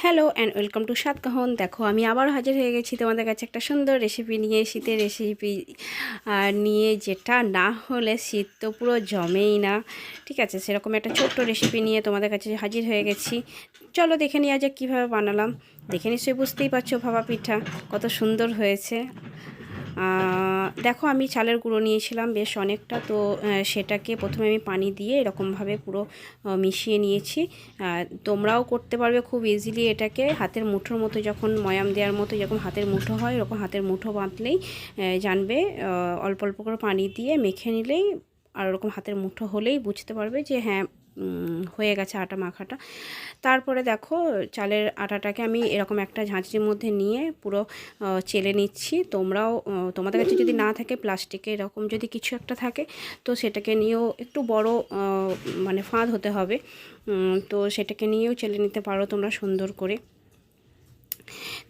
Hello and welcome to সাতকাহন। দেখো আমি আবার হাজির হয়ে গেছি তোমাদের কাছে একটা সুন্দর রেসিপি নিয়ে, শীতের রেসিপি নিয়ে, যেটা না হলে শীত তো পুরো জমেই না। ঠিক আছে, সেরকম একটা ছোট্ট রেসিপি নিয়ে তোমাদের কাছে হাজির হয়ে গেছি। চলো দেখে নিয়ে যাক কীভাবে বানালাম। দেখে নিশ্চয়ই বুঝতেই পারছো ভাপা পিঠা কত সুন্দর হয়েছে। দেখো আমি চালের গুঁড়ো নিয়েছিলাম বেশ অনেকটা, তো সেটাকে প্রথমে আমি পানি দিয়ে এরকমভাবে পুরো মিশিয়ে নিয়েছি। তোমরাও করতে পারবে খুব ইজিলি এটাকে। হাতের মুঠোর মতো যখন ময়াম দেওয়ার মতো যখন হাতের মুঠো হয়, এরকম হাতের মুঠো বাঁধলেই জানবে, অল্প অল্প করে পানি দিয়ে মেখে নিলেই আর ওরকম হাতের মুঠো হলেই বুঝতে পারবে যে হ্যাঁ হয়ে গেছে আটা মাখাটা। তারপরে দেখো চালের আটাটাকে আমি এরকম একটা ঝাঁঝরির মধ্যে নিয়ে পুরো চেলে নিচ্ছি। তোমাদের কাছে যদি না থাকে প্লাস্টিকে এরকম যদি কিছু একটা থাকে, তো সেটাকে নিয়েও একটু বড় মানে ফাঁদ হতে হবে, তো সেটাকে নিয়েও চেলে নিতে পারো তোমরা সুন্দর করে।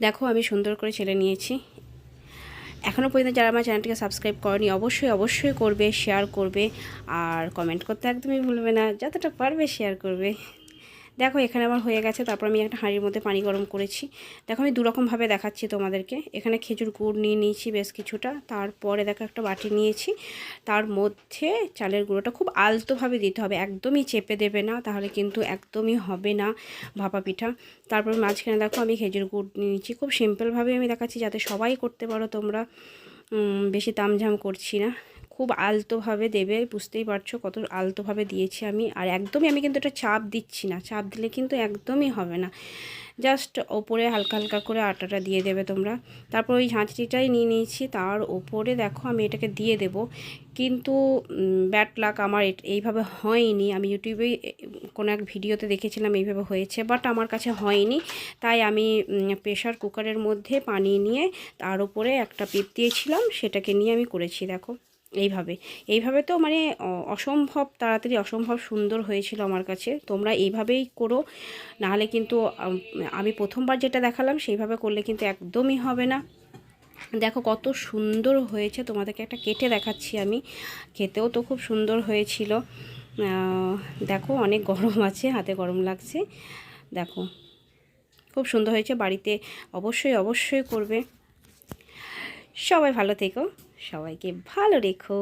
দেখো আমি সুন্দর করে চেলে নিয়েছি। এখনও পর্যন্ত যারা আমার চ্যানেলটিকে সাবস্ক্রাইব করেনি অবশ্যই করবে, শেয়ার করবে, আর কমেন্ট করতে একদমই ভুলবে না, যতটা পারবে শেয়ার করবে। দেখো এখানে আমার হয়ে গেছে। তারপর আমি একটা হাঁড়ির মধ্যে পানি গরম করেছি। দেখো আমি দুরকমভাবে দেখাচ্ছি তোমাদেরকে। এখানে খেজুর গুড় নিয়ে নিয়েছি বেশ কিছুটা। তারপরে দেখো একটা বাটি নিয়েছি, তার মধ্যে চালের গুঁড়োটা খুব আলতোভাবে দিতে হবে, একদমই চেপে দেবে না, তাহলে কিন্তু একদমই হবে না ভাপা পিঠা। তারপর মাঝখানে দেখো আমি খেজুর গুড় নিয়েছি। খুব সিম্পলভাবে আমি দেখাচ্ছি যাতে সবাই করতে পারো তোমরা, বেশি তামঝাম করছি না। খুব আলতোভাবে দেবে, বুঝতেই পারছো কত আলতোভাবে দিয়েছি আমি। আর একদমই আমি কিন্তু এটা চাপ দিচ্ছি না, চাপ দিলে কিন্তু একদমই হবে না। জাস্ট ওপরে হালকা হালকা করে আটাটা দিয়ে দেবে তোমরা। তারপর ওই ঝাঁঝরিটাই নিয়ে নিয়েছি, তার ওপরে দেখো আমি এটাকে দিয়ে দেব। কিন্তু ব্যাড লাক, আমার এইভাবে হয়নি। আমি ইউটিউবে কোনো এক ভিডিওতে দেখেছিলাম এইভাবে হয়েছে, বাট আমার কাছে হয়নি। তাই আমি প্রেশার কুকারের মধ্যে পানি নিয়ে তার উপরে একটা পিপ দিয়েছিলাম, সেটাকে নিয়ে আমি করেছি। দেখো এইভাবে তো মানে অসম্ভব তাড়াতাড়ি, অসম্ভব সুন্দর হয়েছিল আমার কাছে। তোমরা এইভাবেই করো, নাহলে কিন্তু আমি প্রথমবার যেটা দেখালাম সেইভাবে করলে কিন্তু একদমই হবে না। দেখো কত সুন্দর হয়েছে, তোমাদেরকে একটা কেটে দেখাচ্ছি আমি। খেতেও তো খুব সুন্দর হয়েছিল। দেখো অনেক গরম আছে, হাতে গরম লাগছে। দেখো খুব সুন্দর হয়েছে। বাড়িতে অবশ্যই করবে। সবাই ভালো থেকো, সবাইকে ভালো রেখো।